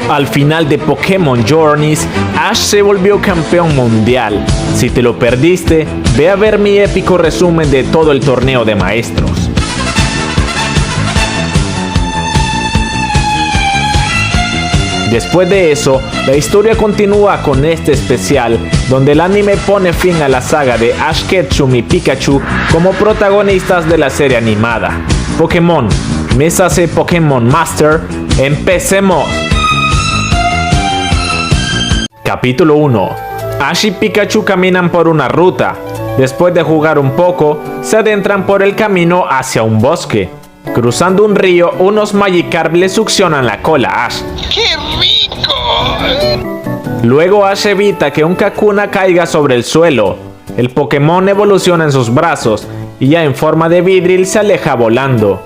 Al final de Pokémon Journeys, Ash se volvió campeón mundial. Si te lo perdiste, ve a ver mi épico resumen de todo el torneo de maestros. Después de eso, la historia continúa con este especial, donde el anime pone fin a la saga de Ash Ketchum y Pikachu como protagonistas de la serie animada. Pokémon, Mesase Pokémon Master, empecemos. Capítulo 1. Ash y Pikachu caminan por una ruta. Después de jugar un poco, se adentran por el camino hacia un bosque. Cruzando un río, unos Magikarp le succionan la cola a Ash. ¡Qué rico! Luego Ash evita que un Kakuna caiga sobre el suelo. El Pokémon evoluciona en sus brazos y ya en forma de Vidril se aleja volando.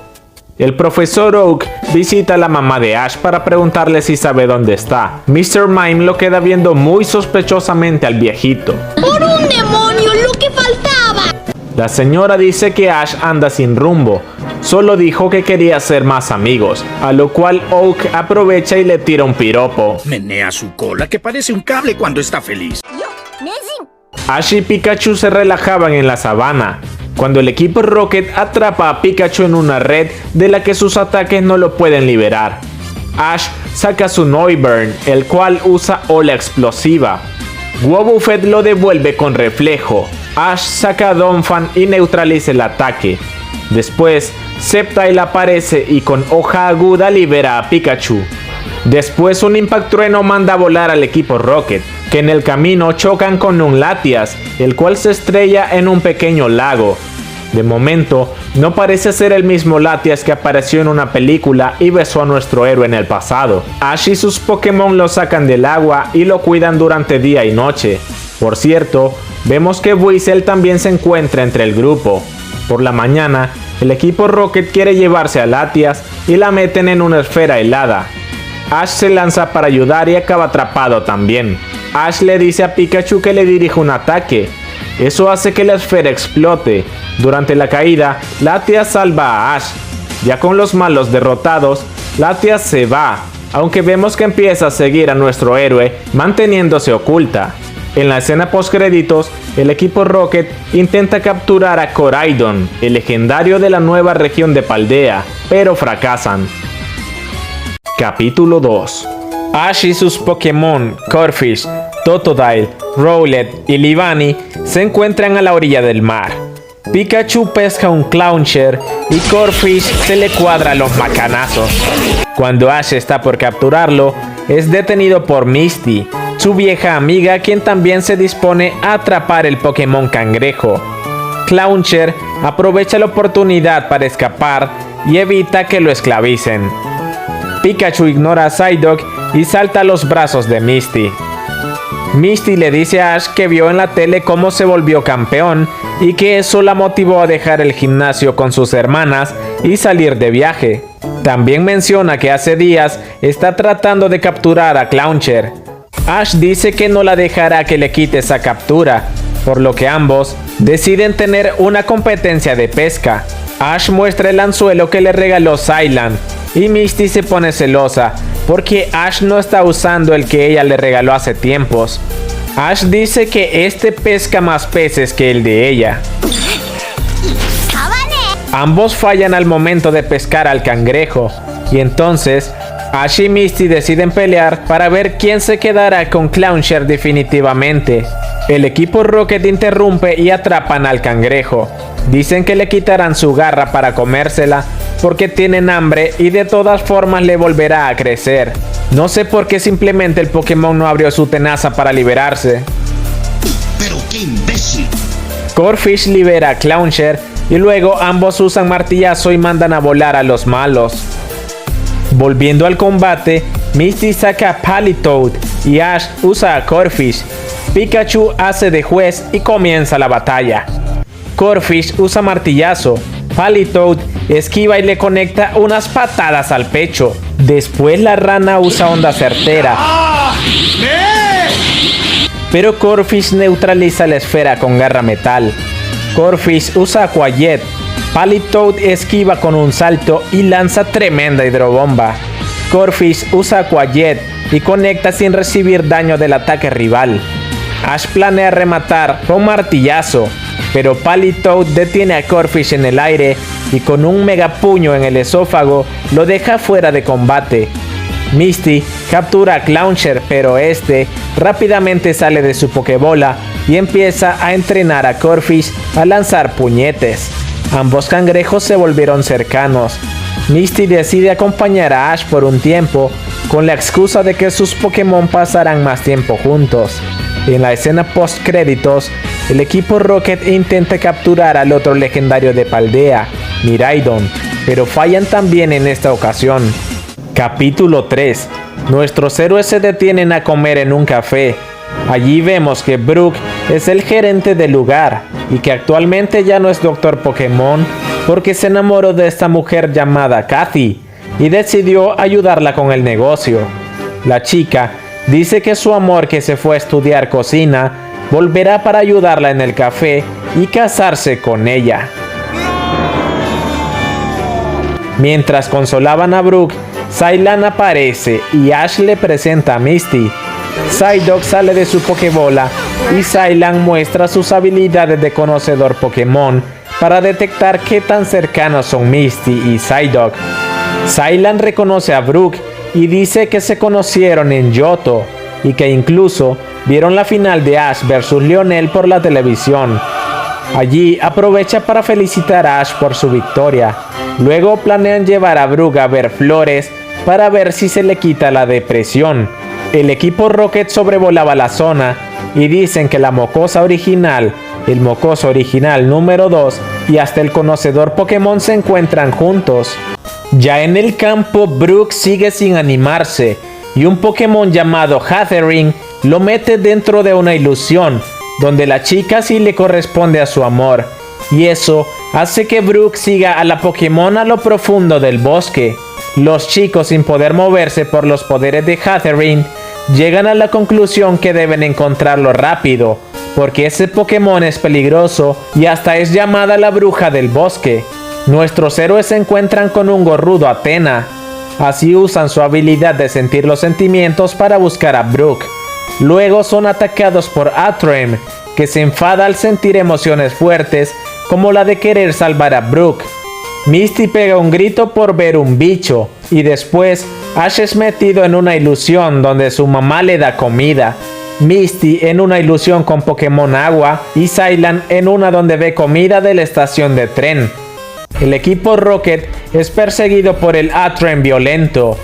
El profesor Oak visita a la mamá de Ash para preguntarle si sabe dónde está. Mr. Mime lo queda viendo muy sospechosamente al viejito. ¡Por un demonio, lo que faltaba! La señora dice que Ash anda sin rumbo. Solo dijo que quería ser más amigos, a lo cual Oak aprovecha y le tira un piropo. Menea su cola que parece un cable cuando está feliz. Ash y Pikachu se relajaban en la sabana, cuando el equipo Rocket atrapa a Pikachu en una red de la que sus ataques no lo pueden liberar. Ash saca su Noivern, el cual usa ola explosiva. Wobbuffet lo devuelve con reflejo. Ash saca a Donphan y neutraliza el ataque. Después, Sceptile aparece y con hoja aguda libera a Pikachu. Después un impactrueno manda a volar al equipo Rocket, que en el camino chocan con un Latias, el cual se estrella en un pequeño lago. De momento, no parece ser el mismo Latias que apareció en una película y besó a nuestro héroe en el pasado. Ash y sus Pokémon lo sacan del agua y lo cuidan durante día y noche. Por cierto, vemos que Buizel también se encuentra entre el grupo. Por la mañana, el equipo Rocket quiere llevarse a Latias y la meten en una esfera helada. Ash se lanza para ayudar y acaba atrapado también. Ash le dice a Pikachu que le dirija un ataque. Eso hace que la esfera explote. Durante la caída, Latias salva a Ash. Ya con los malos derrotados, Latias se va, aunque vemos que empieza a seguir a nuestro héroe manteniéndose oculta. En la escena postcréditos, el equipo Rocket intenta capturar a Koraidon, el legendario de la nueva región de Paldea, pero fracasan. Capítulo 2. Ash y sus Pokémon, Corphish, Totodile, Rowlet y Leavanny se encuentran a la orilla del mar. Pikachu pesca un Clauncher y Corphish se le cuadra los macanazos. Cuando Ash está por capturarlo, es detenido por Misty, su vieja amiga, quien también se dispone a atrapar el Pokémon Cangrejo. Clauncher aprovecha la oportunidad para escapar y evita que lo esclavicen. Pikachu ignora a Psyduck y salta a los brazos de Misty. Misty le dice a Ash que vio en la tele cómo se volvió campeón y que eso la motivó a dejar el gimnasio con sus hermanas y salir de viaje. También menciona que hace días está tratando de capturar a Clauncher. Ash dice que no la dejará que le quite esa captura, por lo que ambos deciden tener una competencia de pesca. Ash muestra el anzuelo que le regaló Sylant y Misty se pone celosa porque Ash no está usando el que ella le regaló hace tiempos. Ash dice que este pesca más peces que el de ella. Ambos fallan al momento de pescar al cangrejo y entonces Ash y Misty deciden pelear para ver quién se quedará con Clauncher definitivamente. El equipo Rocket interrumpe y atrapan al cangrejo. Dicen que le quitarán su garra para comérsela porque tienen hambre y de todas formas le volverá a crecer. No sé por qué simplemente el Pokémon no abrió su tenaza para liberarse. ¡Pero qué imbécil! Corphish libera a Clauncher y luego ambos usan martillazo y mandan a volar a los malos. Volviendo al combate, Misty saca a Palitoad y Ash usa a Corphish. Pikachu hace de juez y comienza la batalla. Corphish usa martillazo. Palitoad esquiva y le conecta unas patadas al pecho. Después la rana usa onda certera. Pero Corphish neutraliza la esfera con garra metal. Corphish usa Aqua Jet. Palitoad esquiva con un salto y lanza tremenda hidrobomba. Corphish usa Aqua Jet y conecta sin recibir daño del ataque rival. Ash planea rematar con martillazo, pero Palitoad detiene a Corphish en el aire y con un mega puño en el esófago lo deja fuera de combate. Misty captura a Clauncher, pero este rápidamente sale de su Pokébola y empieza a entrenar a Corphish a lanzar puñetes. Ambos cangrejos se volvieron cercanos. Misty decide acompañar a Ash por un tiempo con la excusa de que sus Pokémon pasarán más tiempo juntos. En la escena post créditos, el equipo Rocket intenta capturar al otro legendario de Paldea, Miraidon, pero fallan también en esta ocasión. Capítulo 3. Nuestros héroes se detienen a comer en un café. Allí vemos que Brook es el gerente del lugar y que actualmente ya no es Doctor Pokémon porque se enamoró de esta mujer llamada Kathy y decidió ayudarla con el negocio. La chica dice que su amor, que se fue a estudiar cocina, volverá para ayudarla en el café y casarse con ella. Mientras consolaban a Brook, Cylon aparece y Ash le presenta a Misty. Psyduck sale de su Pokébola y Cylon muestra sus habilidades de conocedor Pokémon para detectar qué tan cercanos son Misty y Psyduck. Cylon reconoce a Brook y dice que se conocieron en Johto y que incluso vieron la final de Ash vs Lionel por la televisión. Allí aprovecha para felicitar a Ash por su victoria. Luego planean llevar a Brook a ver flores para ver si se le quita la depresión. El equipo Rocket sobrevolaba la zona y dicen que la mocosa original, el mocoso original número 2 y hasta el conocedor Pokémon se encuentran juntos. Ya en el campo, Brook sigue sin animarse y un Pokémon llamado Hathering lo mete dentro de una ilusión donde la chica sí le corresponde a su amor, y eso hace que Brook siga a la Pokémon a lo profundo del bosque. Los chicos, sin poder moverse por los poderes de Hathering, llegan a la conclusión que deben encontrarlo rápido, porque ese Pokémon es peligroso y hasta es llamada la bruja del bosque. Nuestros héroes se encuentran con un gorrudo Athena. Así usan su habilidad de sentir los sentimientos para buscar a Brook. Luego son atacados por Athrem, que se enfada al sentir emociones fuertes como la de querer salvar a Brook. Misty pega un grito por ver un bicho y después Ash es metido en una ilusión donde su mamá le da comida, Misty en una ilusión con Pokémon Agua y Cylon en una donde ve comida de la estación de tren. El equipo Rocket es perseguido por el Athrem violento.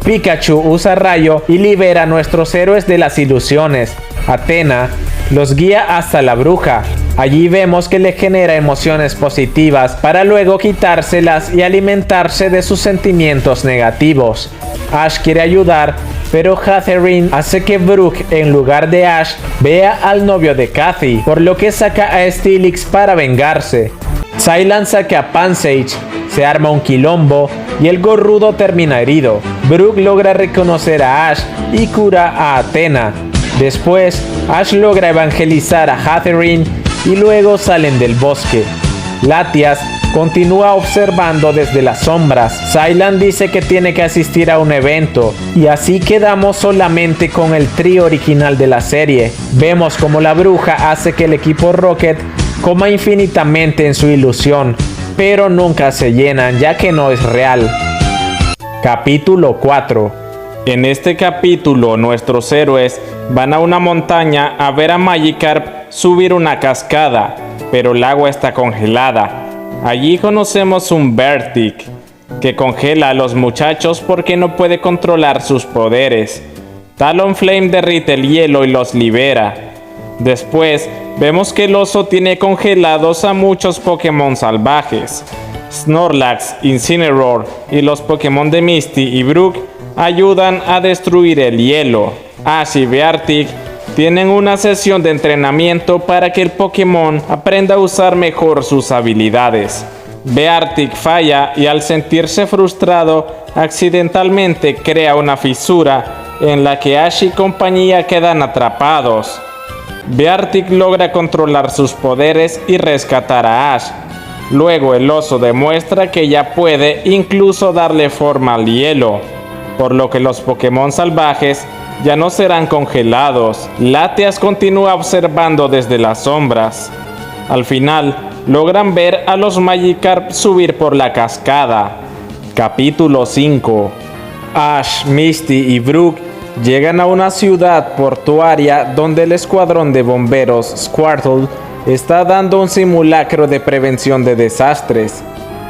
Pikachu usa rayo y libera a nuestros héroes de las ilusiones. Athena los guía hasta la bruja. Allí vemos que le genera emociones positivas para luego quitárselas y alimentarse de sus sentimientos negativos. Ash quiere ayudar, pero Hathering hace que Brook, en lugar de Ash, vea al novio de Kathy, por lo que saca a Steelix para vengarse. Cylon saca a Pansage, se arma un quilombo y el gorrudo termina herido. Brook logra reconocer a Ash y cura a Athena. Después, Ash logra evangelizar a Hathering y luego salen del bosque. Latias continúa observando desde las sombras. Cylon dice que tiene que asistir a un evento y así quedamos solamente con el trío original de la serie. Vemos como la bruja hace que el equipo Rocket coma infinitamente en su ilusión, pero nunca se llenan ya que no es real. Capítulo 4. En este capítulo nuestros héroes van a una montaña a ver a Magikarp subir una cascada, pero el agua está congelada. Allí conocemos un Bertic que congela a los muchachos porque no puede controlar sus poderes. Talonflame derrite el hielo y los libera. Después vemos que el oso tiene congelados a muchos Pokémon salvajes. Snorlax, Incineroar y los Pokémon de Misty y Brook ayudan a destruir el hielo. Ash y Beartic tienen una sesión de entrenamiento para que el Pokémon aprenda a usar mejor sus habilidades. Beartic falla y al sentirse frustrado, accidentalmente crea una fisura en la que Ash y compañía quedan atrapados. Beartic logra controlar sus poderes y rescatar a Ash. Luego el oso demuestra que ya puede incluso darle forma al hielo. por lo que los Pokémon salvajes ya no serán congelados. Latias continúa observando desde las sombras. Al final, logran ver a los Magikarp subir por la cascada. Capítulo 5. Ash, Misty y Brook llegan a una ciudad portuaria donde el escuadrón de bomberos Squirtle está dando un simulacro de prevención de desastres.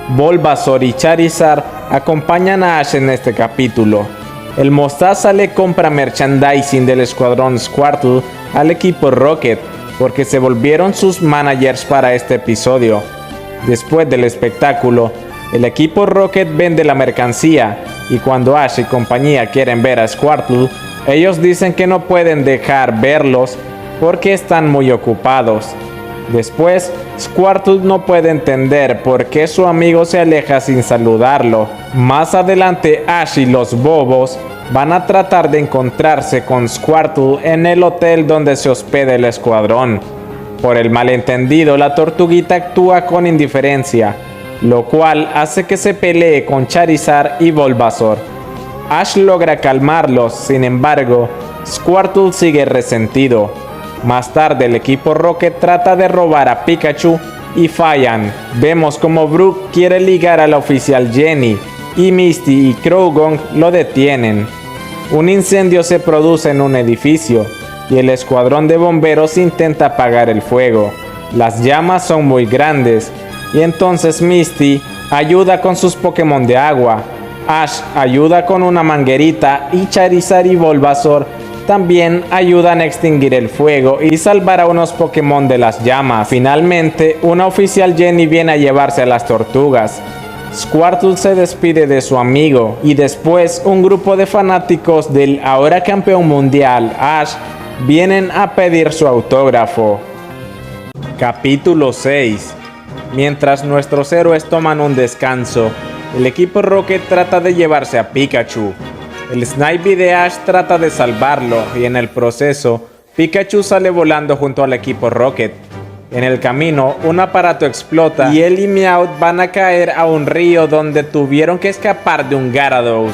Bulbasaur y Charizard acompañan a Ash en este capítulo. El Mostaza le compra merchandising del escuadrón Squirtle al equipo Rocket porque se volvieron sus managers para este episodio. Después del espectáculo, el equipo Rocket vende la mercancía y cuando Ash y compañía quieren ver a Squirtle, ellos dicen que no pueden dejar verlos porque están muy ocupados. Después, Squirtle no puede entender por qué su amigo se aleja sin saludarlo. Más adelante, Ash y los Bobos van a tratar de encontrarse con Squirtle en el hotel donde se hospeda el escuadrón. Por el malentendido, la tortuguita actúa con indiferencia, lo cual hace que se pelee con Charizard y Bulbasaur. Ash logra calmarlos, sin embargo, Squirtle sigue resentido. Más tarde el equipo Rocket trata de robar a Pikachu y fallan. Vemos como Brook quiere ligar a la oficial Jenny y Misty y Croagunk lo detienen. Un incendio se produce en un edificio y el escuadrón de bomberos intenta apagar el fuego. Las llamas son muy grandes y entonces Misty ayuda con sus Pokémon de agua. Ash ayuda con una manguerita y Charizard y Bulbasaur también ayudan a extinguir el fuego y salvar a unos Pokémon de las llamas. Finalmente, una oficial Jenny viene a llevarse a las tortugas. Squirtle se despide de su amigo y después un grupo de fanáticos del ahora campeón mundial Ash vienen a pedir su autógrafo. Capítulo 6. Mientras nuestros héroes toman un descanso, el equipo Rocket trata de llevarse a Pikachu. El Snivy de Ash trata de salvarlo y en el proceso, Pikachu sale volando junto al equipo Rocket. En el camino, un aparato explota y él y Meowth van a caer a un río donde tuvieron que escapar de un Gyarados.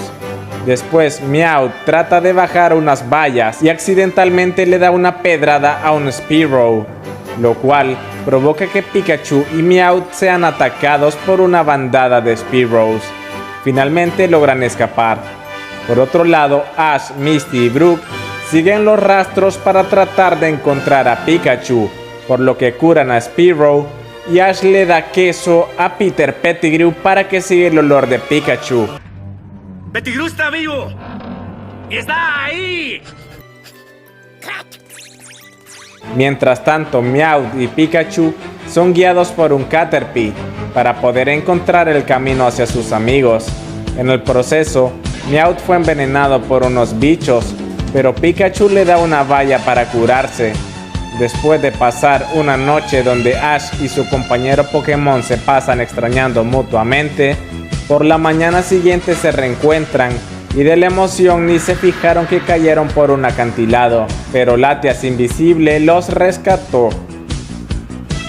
Después, Meowth trata de bajar unas vallas y accidentalmente le da una pedrada a un Spearow, lo cual provoca que Pikachu y Meowth sean atacados por una bandada de Spearows. Finalmente logran escapar. Por otro lado, Ash, Misty y Brook siguen los rastros para tratar de encontrar a Pikachu, por lo que curan a Spearow y Ash le da queso a Peter Pettigrew para que siga el olor de Pikachu. ¡Pettigrew está vivo! ¡Está ahí! Mientras tanto, Meowth y Pikachu son guiados por un Caterpie para poder encontrar el camino hacia sus amigos. En el proceso, Meowth fue envenenado por unos bichos, pero Pikachu le da una valla para curarse. Después de pasar una noche donde Ash y su compañero Pokémon se pasan extrañando mutuamente, por la mañana siguiente se reencuentran y de la emoción ni se fijaron que cayeron por un acantilado, pero Latias Invisible los rescató.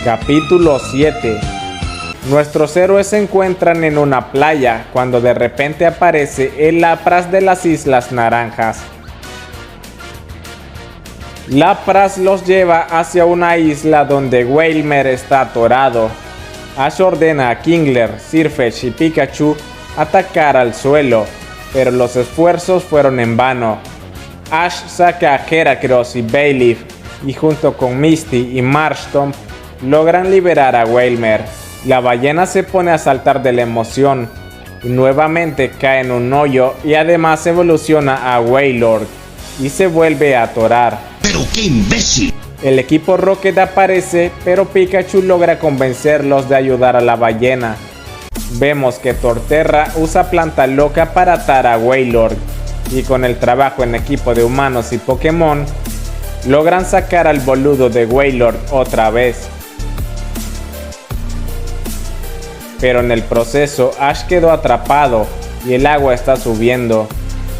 Capítulo 7. Nuestros héroes se encuentran en una playa cuando de repente aparece el Lapras de las Islas Naranjas. Lapras los lleva hacia una isla donde Wailmer está atorado. Ash ordena a Kingler, Sirfetch'd y Pikachu atacar al suelo, pero los esfuerzos fueron en vano. Ash saca a Heracross y Bayleef y junto con Misty y Marshtomp logran liberar a Wailmer. La ballena se pone a saltar de la emoción y nuevamente cae en un hoyo y además evoluciona a Wailord y se vuelve a atorar. ¡Pero qué imbécil! El equipo Rocket aparece, pero Pikachu logra convencerlos de ayudar a la ballena. Vemos que Torterra usa Planta Loca para atar a Wailord y con el trabajo en equipo de humanos y Pokémon logran sacar al boludo de Wailord otra vez. Pero en el proceso Ash quedó atrapado y el agua está subiendo.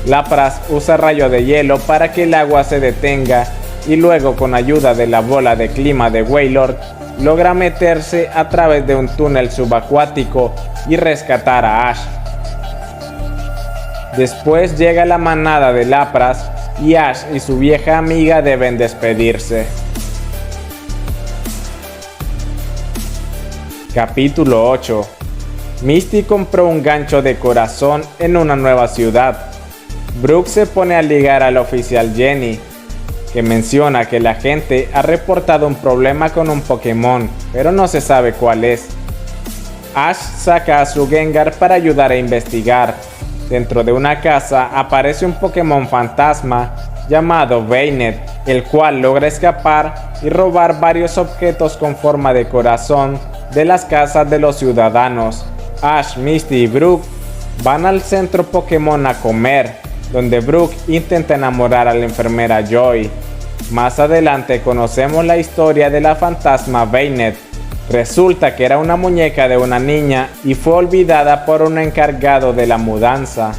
Lapras usa rayo de hielo para que el agua se detenga y luego con ayuda de la bola de clima de Wailord logra meterse a través de un túnel subacuático y rescatar a Ash. Después llega la manada de Lapras y Ash y su vieja amiga deben despedirse. Capítulo 8. Misty compró un gancho de corazón en una nueva ciudad. Brooke se pone a ligar al oficial Jenny, que menciona que la gente ha reportado un problema con un Pokémon, pero no se sabe cuál es. Ash saca a su Gengar para ayudar a investigar. Dentro de una casa aparece un Pokémon fantasma llamado Bainet, el cual logra escapar y robar varios objetos con forma de corazón de las casas de los ciudadanos. Ash, Misty y Brooke van al centro Pokémon a comer, donde Brooke intenta enamorar a la enfermera Joy. Más adelante conocemos la historia de la fantasma Bainet. Resulta que era una muñeca de una niña y fue olvidada por un encargado de la mudanza.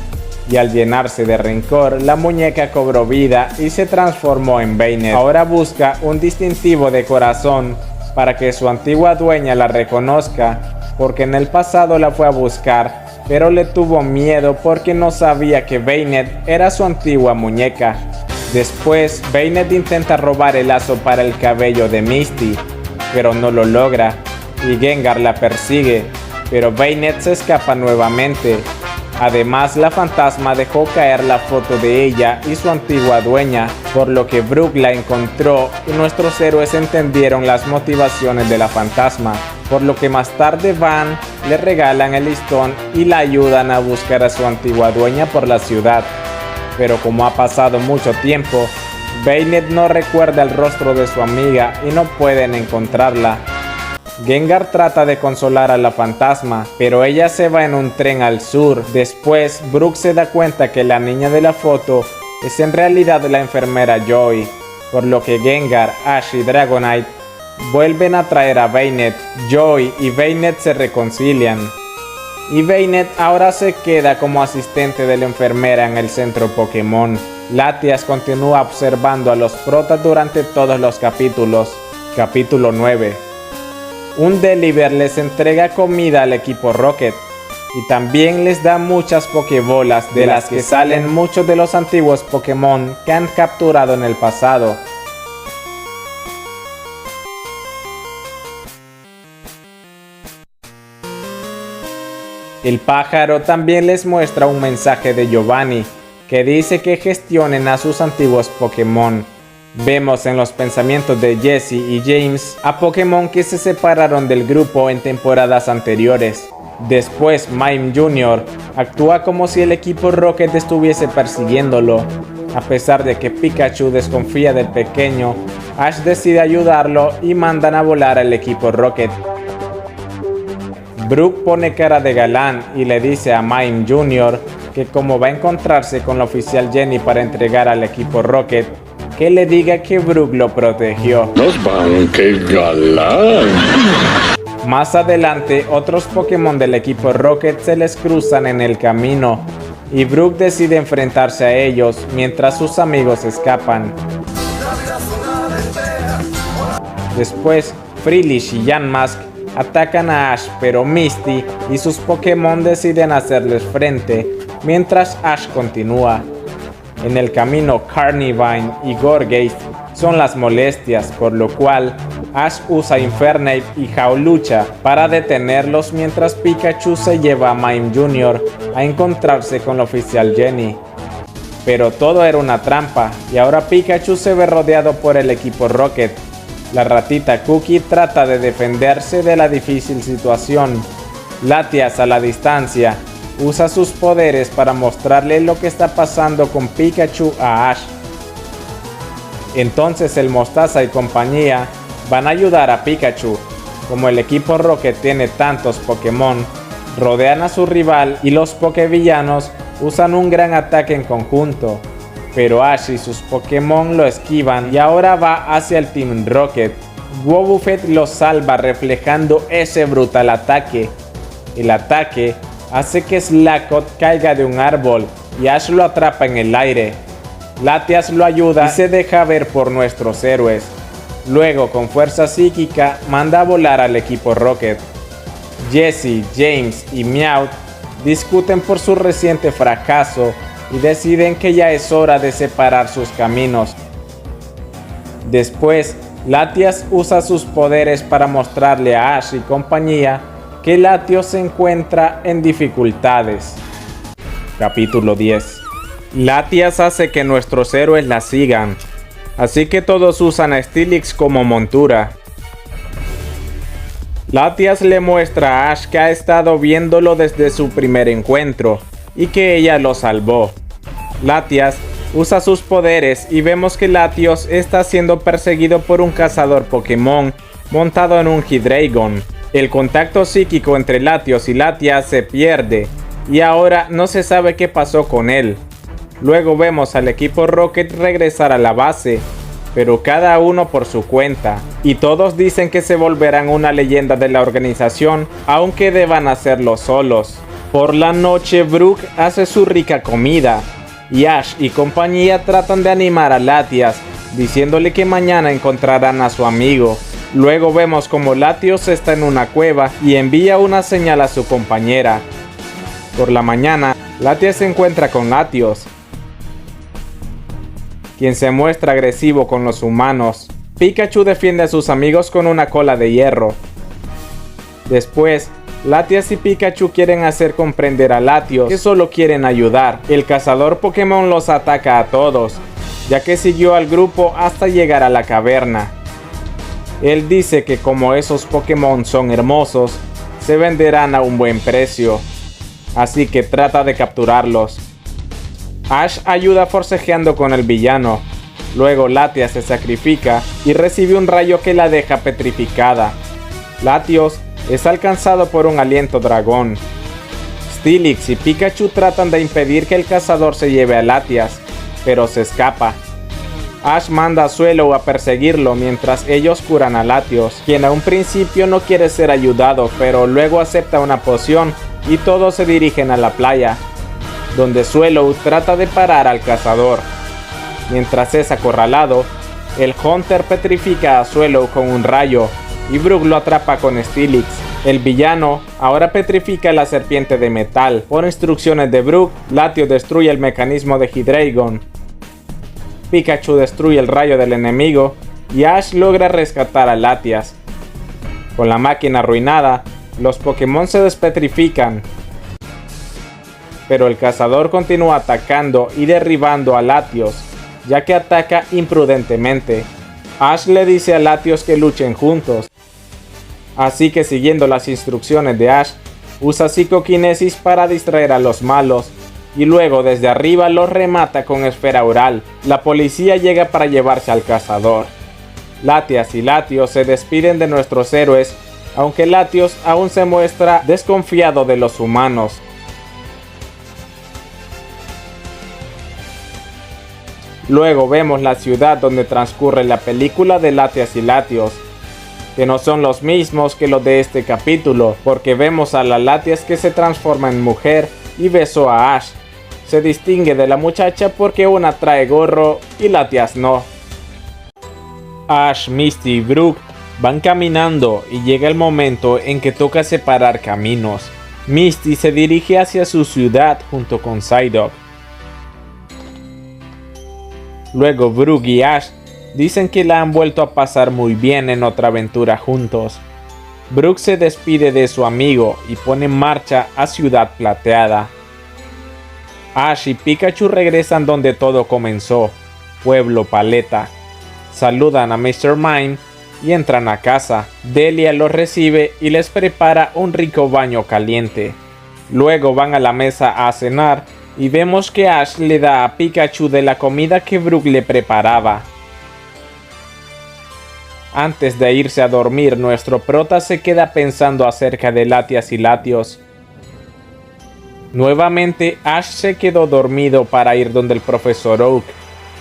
Y al llenarse de rencor, la muñeca cobró vida y se transformó en Bainet. Ahora busca un distintivo de corazón para que su antigua dueña la reconozca, porque en el pasado la fue a buscar, pero le tuvo miedo porque no sabía que Bainet era su antigua muñeca. Después, Bainet intenta robar el lazo para el cabello de Misty, pero no lo logra, y Gengar la persigue, pero Bainet se escapa nuevamente. Además, la fantasma dejó caer la foto de ella y su antigua dueña, por lo que Brooke la encontró y nuestros héroes entendieron las motivaciones de la fantasma, por lo que más tarde van, le regalan el listón y la ayudan a buscar a su antigua dueña por la ciudad. Pero como ha pasado mucho tiempo, Bainet no recuerda el rostro de su amiga y no pueden encontrarla. Gengar trata de consolar a la fantasma, pero ella se va en un tren al sur. Después, Brooke se da cuenta que la niña de la foto es en realidad la enfermera Joy, por lo que Gengar, Ash y Dragonite vuelven a traer a Bainet. Joy y Bainet se reconcilian, y Bainet ahora se queda como asistente de la enfermera en el centro Pokémon. Latias continúa observando a los protas durante todos los capítulos. Capítulo 9. Un Deliver les entrega comida al equipo Rocket y también les da muchas Pokébolas de las que salen muchos de los antiguos Pokémon que han capturado en el pasado. El pájaro también les muestra un mensaje de Giovanni que dice que gestionen a sus antiguos Pokémon. Vemos en los pensamientos de Jesse y James a Pokémon que se separaron del grupo en temporadas anteriores. Después, Mime Jr. actúa como si el equipo Rocket estuviese persiguiéndolo. A pesar de que Pikachu desconfía del pequeño, Ash decide ayudarlo y mandan a volar al equipo Rocket. Brooke pone cara de galán y le dice a Mime Jr. que como va a encontrarse con la oficial Jenny para entregar al equipo Rocket, que le diga que Brooke lo protegió. Nos van, qué galán. Más adelante, otros Pokémon del equipo Rocket se les cruzan en el camino, y Brooke decide enfrentarse a ellos mientras sus amigos escapan. Después, Freelish y Yamask atacan a Ash, pero Misty y sus Pokémon deciden hacerles frente, mientras Ash continúa. En el camino, Carnivine y Gourgeist son las molestias, por lo cual Ash usa Infernape y Hawlucha para detenerlos mientras Pikachu se lleva a Mime Jr. a encontrarse con la oficial Jenny. Pero todo era una trampa y ahora Pikachu se ve rodeado por el equipo Rocket. La ratita Cookie trata de defenderse de la difícil situación. Latias, a la distancia, usa sus poderes para mostrarle lo que está pasando con Pikachu a Ash. Entonces el Mostaza y compañía van a ayudar a Pikachu. Como el equipo Rocket tiene tantos Pokémon, rodean a su rival y los Pokévillanos usan un gran ataque en conjunto. Pero Ash y sus Pokémon lo esquivan y ahora va hacia el Team Rocket. Wobbuffet lo salva reflejando ese brutal ataque. El ataque hace que Slackoth caiga de un árbol y Ash lo atrapa en el aire. Latias lo ayuda y se deja ver por nuestros héroes. Luego, con fuerza psíquica, manda a volar al equipo Rocket. Jesse, James y Meowth discuten por su reciente fracaso y deciden que ya es hora de separar sus caminos. Después, Latias usa sus poderes para mostrarle a Ash y compañía que Latios se encuentra en dificultades. Capítulo 10. Latias hace que nuestros héroes la sigan, así que todos usan a Steelix como montura. Latias le muestra a Ash que ha estado viéndolo desde su primer encuentro y que ella lo salvó. Latias usa sus poderes y vemos que Latios está siendo perseguido por un cazador Pokémon montado en un Hydreigon. El contacto psíquico entre Latios y Latias se pierde y ahora no se sabe qué pasó con él. Luego vemos al equipo Rocket regresar a la base, pero cada uno por su cuenta, y todos dicen que se volverán una leyenda de la organización, aunque deban hacerlo solos. Por la noche, Brook hace su rica comida, y Ash y compañía tratan de animar a Latias, diciéndole que mañana encontrarán a su amigo. Luego vemos como Latios está en una cueva y envía una señal a su compañera. Por la mañana, Latias se encuentra con Latios, quien se muestra agresivo con los humanos. Pikachu defiende a sus amigos con una cola de hierro. Después, Latias y Pikachu quieren hacer comprender a Latios que solo quieren ayudar. El cazador Pokémon los ataca a todos, ya que siguió al grupo hasta llegar a la caverna. Él dice que como esos Pokémon son hermosos, se venderán a un buen precio, así que trata de capturarlos. Ash ayuda forcejeando con el villano. Luego Latias se sacrifica y recibe un rayo que la deja petrificada. Latios es alcanzado por un aliento dragón. Steelix y Pikachu tratan de impedir que el cazador se lleve a Latias, pero se escapa. Ash manda a Swellow a perseguirlo mientras ellos curan a Latios, quien a un principio no quiere ser ayudado, pero luego acepta una poción y todos se dirigen a la playa, donde Swellow trata de parar al cazador. Mientras es acorralado, el Hunter petrifica a Swellow con un rayo y Brook lo atrapa con Steelix. El villano ahora petrifica a la serpiente de metal. Por instrucciones de Brook, Latios destruye el mecanismo de Hydreigon. Pikachu destruye el rayo del enemigo y Ash logra rescatar a Latias. Con la máquina arruinada, los Pokémon se despetrifican, pero el cazador continúa atacando y derribando a Latios, ya que ataca imprudentemente. Ash le dice a Latios que luchen juntos, así que siguiendo las instrucciones de Ash, usa psicoquinesis para distraer a los malos, y luego desde arriba los remata con esfera oral. La policía llega para llevarse al cazador. Latias y Latios se despiden de nuestros héroes, aunque Latios aún se muestra desconfiado de los humanos. Luego vemos la ciudad donde transcurre la película de Latias y Latios, que no son los mismos que los de este capítulo, porque vemos a la Latias que se transforma en mujer y besó a Ash. Se distingue de la muchacha porque una trae gorro y Latias no. Ash, Misty y Brook van caminando y llega el momento en que toca separar caminos. Misty se dirige hacia su ciudad junto con Psyduck. Luego Brook y Ash dicen que la han vuelto a pasar muy bien en otra aventura juntos. Brook se despide de su amigo y pone en marcha a Ciudad Plateada. Ash y Pikachu regresan donde todo comenzó, Pueblo Paleta. Saludan a Mr. Mime y entran a casa. Delia los recibe y les prepara un rico baño caliente. Luego van a la mesa a cenar y vemos que Ash le da a Pikachu de la comida que Brook le preparaba. Antes de irse a dormir, nuestro prota se queda pensando acerca de Latias y Latios. Nuevamente Ash se quedó dormido para ir donde el profesor Oak,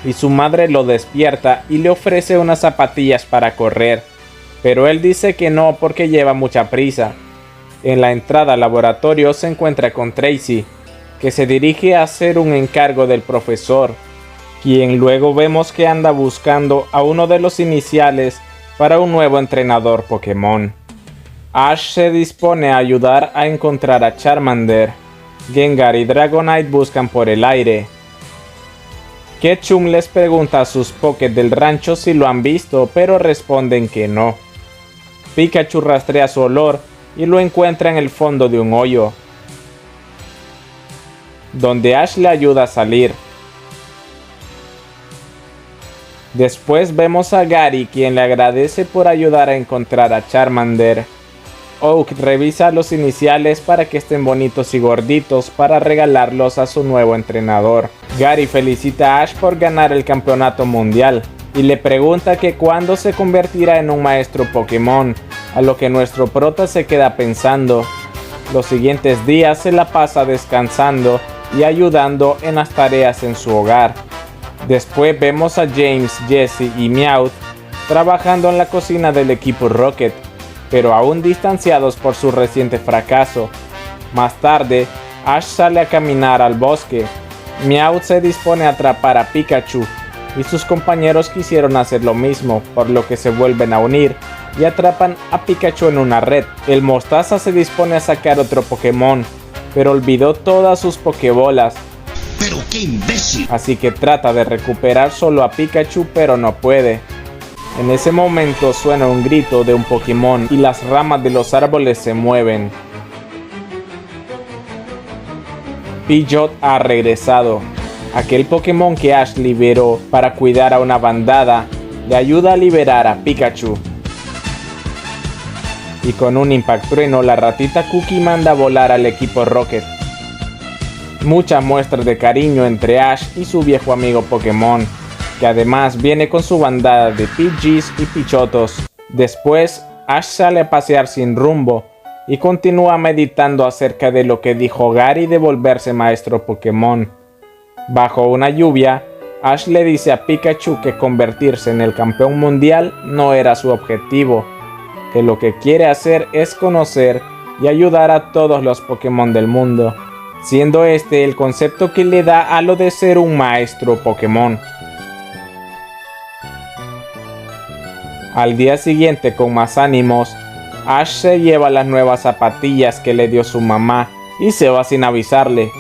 y su madre lo despierta y le ofrece unas zapatillas para correr, pero él dice que no porque lleva mucha prisa. En la entrada al laboratorio se encuentra con Tracy, que se dirige a hacer un encargo del profesor, quien luego vemos que anda buscando a uno de los iniciales para un nuevo entrenador Pokémon. Ash se dispone a ayudar a encontrar a Charmander, Gengar y Dragonite buscan por el aire. Ketchum les pregunta a sus Pokés del rancho si lo han visto, pero responden que no. Pikachu rastrea su olor y lo encuentra en el fondo de un hoyo, donde Ash le ayuda a salir. Después vemos a Gary, quien le agradece por ayudar a encontrar a Charmander. Oak revisa los iniciales para que estén bonitos y gorditos para regalarlos a su nuevo entrenador. Gary felicita a Ash por ganar el campeonato mundial y le pregunta que cuándo se convertirá en un maestro Pokémon, a lo que nuestro prota se queda pensando. Los siguientes días se la pasa descansando y ayudando en las tareas en su hogar. Después vemos a James, Jessie y Meowth trabajando en la cocina del equipo Rocket, pero aún distanciados por su reciente fracaso. Más tarde, Ash sale a caminar al bosque. Meowth se dispone a atrapar a Pikachu y sus compañeros quisieron hacer lo mismo, por lo que se vuelven a unir y atrapan a Pikachu en una red. El Mostaza se dispone a sacar otro Pokémon, pero olvidó todas sus Pokébolas. ¡Pero qué imbécil! Así que trata de recuperar solo a Pikachu, pero no puede. En ese momento suena un grito de un Pokémon y las ramas de los árboles se mueven. Pidgeot ha regresado. Aquel Pokémon que Ash liberó para cuidar a una bandada le ayuda a liberar a Pikachu. Y con un Impact Trueno, la ratita Cookie manda a volar al equipo Rocket. Muchas muestras de cariño entre Ash y su viejo amigo Pokémon, que además viene con su bandada de Pidgeys y Pichotos. Después, Ash sale a pasear sin rumbo y continúa meditando acerca de lo que dijo Gary de volverse maestro Pokémon. Bajo una lluvia, Ash le dice a Pikachu que convertirse en el campeón mundial no era su objetivo, que lo que quiere hacer es conocer y ayudar a todos los Pokémon del mundo, siendo este el concepto que le da a lo de ser un maestro Pokémon. Al día siguiente, con más ánimos, Ash se lleva las nuevas zapatillas que le dio su mamá y se va sin avisarle.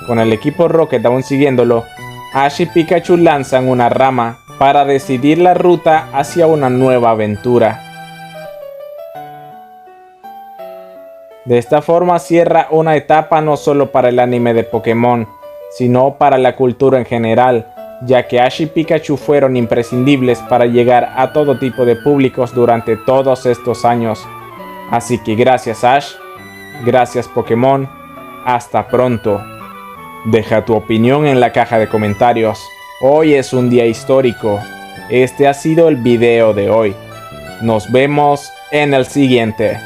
Con el equipo Rocket aún siguiéndolo, Ash y Pikachu lanzan una rama para decidir la ruta hacia una nueva aventura. De esta forma cierra una etapa no solo para el anime de Pokémon, sino para la cultura en general, ya que Ash y Pikachu fueron imprescindibles para llegar a todo tipo de públicos durante todos estos años. Así que gracias Ash, gracias Pokémon, hasta pronto. Deja tu opinión en la caja de comentarios. Hoy es un día histórico. Este ha sido el video de hoy. Nos vemos en el siguiente.